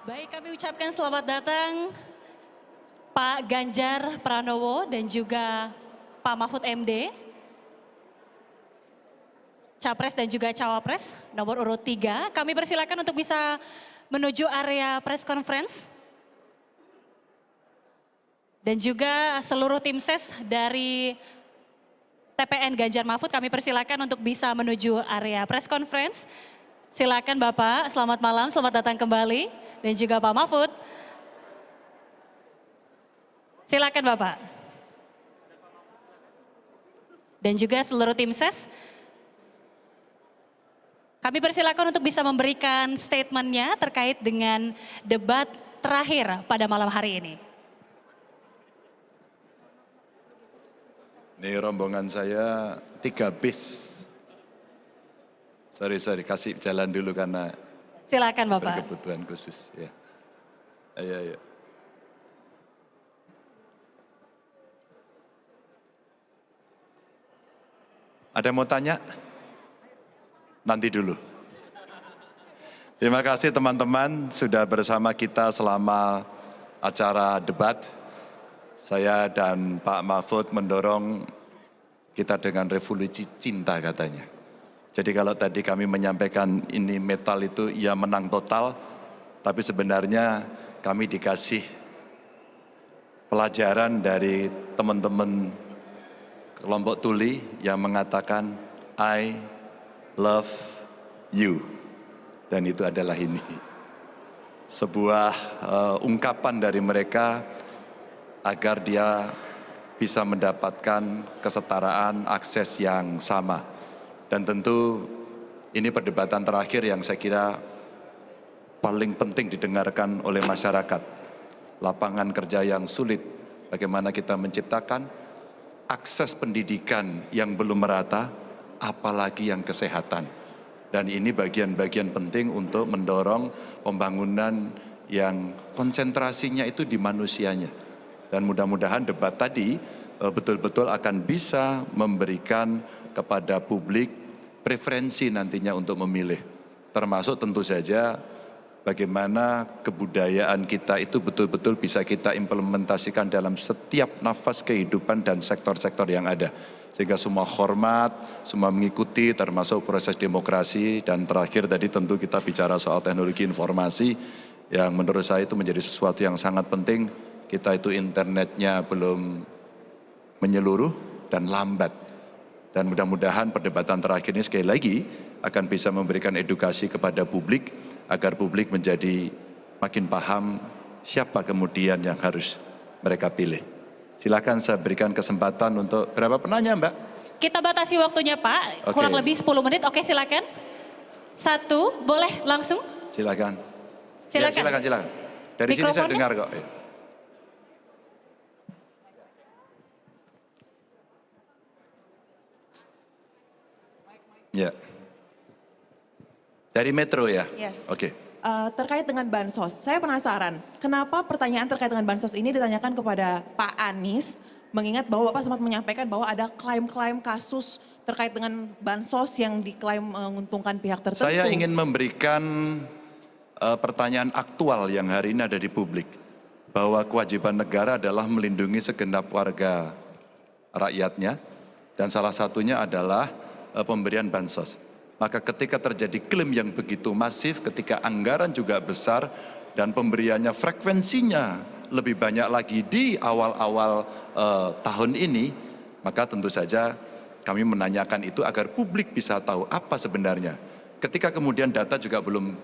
Baik, kami ucapkan selamat datang Pak Ganjar Pranowo dan juga Pak Mahfud MD, Capres dan juga Cawapres nomor urut 3. Kami persilakan untuk bisa menuju area press conference. Dan juga seluruh tim ses dari TPN Ganjar Mahfud kami persilakan untuk bisa menuju area press conference. Silakan Bapak, selamat malam, selamat datang kembali. Dan juga Pak Mahfud. Silakan Bapak. Dan juga seluruh tim ses. Kami persilakan untuk bisa memberikan statementnya terkait dengan debat terakhir pada malam hari ini. Ini rombongan saya 3 bis. Sorry, kasih jalan dulu karena Silakan Bapak. berkebutuhan khusus. Ya. Ayo. Ada mau tanya? Nanti dulu. Terima kasih teman-teman sudah bersama kita selama acara debat. Saya dan Pak Mahfud mendorong kita dengan revolusi cinta katanya. Jadi kalau tadi kami menyampaikan ini metal itu ya menang total, tapi sebenarnya kami dikasih pelajaran dari teman-teman kelompok tuli yang mengatakan I love you. Dan itu adalah ini. Sebuah ungkapan dari mereka agar dia bisa mendapatkan kesetaraan akses yang sama. Dan tentu ini perdebatan terakhir yang saya kira paling penting didengarkan oleh masyarakat. Lapangan kerja yang sulit, bagaimana kita menciptakan akses pendidikan yang belum merata, apalagi yang kesehatan. Dan ini bagian-bagian penting untuk mendorong pembangunan yang konsentrasinya itu di manusianya. Dan mudah-mudahan debat tadi betul-betul akan bisa memberikan kepada publik preferensi nantinya untuk memilih. Termasuk tentu saja bagaimana kebudayaan kita itu betul-betul bisa kita implementasikan dalam setiap nafas kehidupan dan sektor-sektor yang ada. Sehingga semua hormat, semua mengikuti termasuk proses demokrasi, dan terakhir tadi tentu kita bicara soal teknologi informasi yang menurut saya itu menjadi sesuatu yang sangat penting. Kita itu internetnya belum menyeluruh dan lambat. Dan mudah-mudahan perdebatan terakhir ini sekali lagi akan bisa memberikan edukasi kepada publik agar publik menjadi makin paham siapa kemudian yang harus mereka pilih. Silakan saya berikan kesempatan untuk berapa penanya Mbak? Kita batasi waktunya Pak, kurang lebih 10 menit. Oke silakan. 1, boleh langsung? Silakan. Silakan. Ya, silakan. Dari sini saya dengar kok. Ya. Dari Metro ya? Yes. Oke. Terkait dengan bansos, saya penasaran, kenapa pertanyaan terkait dengan bansos ini ditanyakan kepada Pak Anies, mengingat bahwa Bapak sempat menyampaikan bahwa ada klaim-klaim kasus terkait dengan bansos yang diklaim menguntungkan pihak tertentu. Saya ingin memberikan pertanyaan aktual yang hari ini ada di publik, bahwa kewajiban negara adalah melindungi segenap warga rakyatnya, dan salah satunya adalah pemberian bansos. Maka ketika terjadi klaim yang begitu masif, ketika anggaran juga besar, dan pemberiannya frekuensinya lebih banyak lagi di awal-awal tahun ini, maka tentu saja kami menanyakan itu agar publik bisa tahu apa sebenarnya. Ketika kemudian data juga belum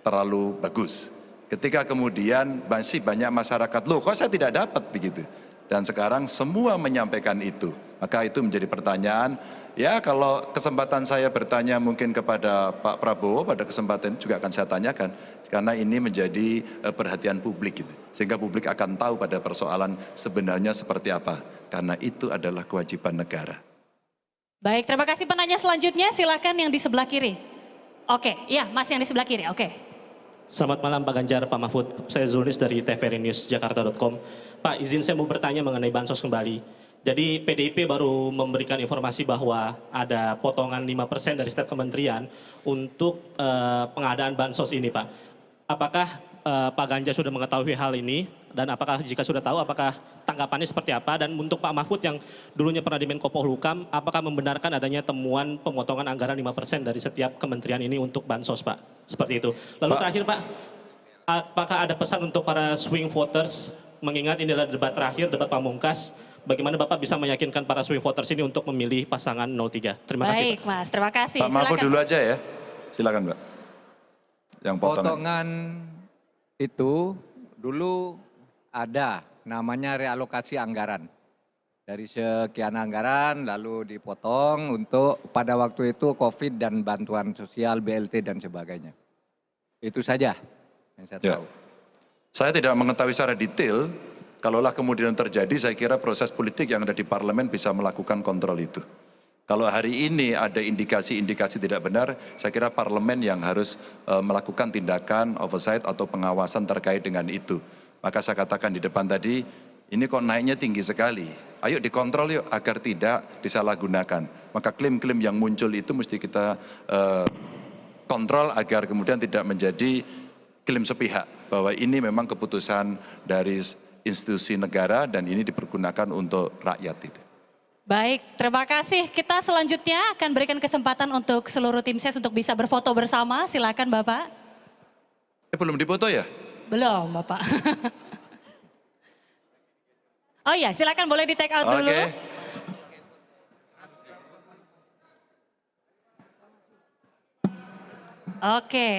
terlalu bagus. Ketika kemudian masih banyak masyarakat, loh kok saya tidak dapat begitu. Dan sekarang semua menyampaikan itu. Maka itu menjadi pertanyaan, ya kalau kesempatan saya bertanya mungkin kepada Pak Prabowo pada kesempatan juga akan saya tanyakan. Karena ini menjadi perhatian publik gitu. Sehingga publik akan tahu pada persoalan sebenarnya seperti apa. Karena itu adalah kewajiban negara. Baik, terima kasih penanya selanjutnya, silakan yang di sebelah kiri. Oke, ya Mas yang di sebelah kiri, oke. Selamat malam Pak Ganjar, Pak Mahfud. Saya Zulnis dari TVRI News Jakarta.com. Pak, izin saya mau bertanya mengenai bansos kembali. Jadi PDIP baru memberikan informasi bahwa ada potongan 5% dari setiap kementerian untuk pengadaan bansos ini Pak. Apakah Pak Ganjar sudah mengetahui hal ini dan apakah jika sudah tahu apakah tanggapannya seperti apa, dan untuk Pak Mahfud yang dulunya pernah di Menko Polhukam, apakah membenarkan adanya temuan pemotongan anggaran 5% dari setiap kementerian ini untuk bansos, Pak? Seperti itu. Lalu terakhir, Pak, apakah ada pesan untuk para swing voters, mengingat ini adalah debat terakhir, debat pamungkas, bagaimana Bapak bisa meyakinkan para swing voters ini untuk memilih pasangan 03? Terima kasih, Baik, Pak. Mas. Terima kasih. Pak Mahfud Silakan, dulu Pak. aja ya. Silakan, Mbak. Yang potongan. Potongan itu dulu ada namanya realokasi anggaran. Dari sekian anggaran lalu dipotong untuk pada waktu itu COVID dan bantuan sosial, BLT dan sebagainya. Itu saja yang saya Ya. tahu. Saya tidak mengetahui secara detail, kalaulah kemudian terjadi, saya kira proses politik yang ada di parlemen bisa melakukan kontrol itu. Kalau hari ini ada indikasi-indikasi tidak benar, saya kira parlemen yang harus melakukan tindakan oversight atau pengawasan terkait dengan itu. Maka saya katakan di depan tadi, ini kok naiknya tinggi sekali. Ayo dikontrol yuk agar tidak disalahgunakan. Maka klaim-klaim yang muncul itu mesti kita kontrol agar kemudian tidak menjadi klaim sepihak bahwa ini memang keputusan dari institusi negara dan ini dipergunakan untuk rakyat itu. Baik, terima kasih. Kita selanjutnya akan berikan kesempatan untuk seluruh tim ses untuk bisa berfoto bersama. Silakan, Bapak. Belum dipoto ya? Belum, Bapak. Oh iya, silakan boleh di take out dulu. Oke. Oke.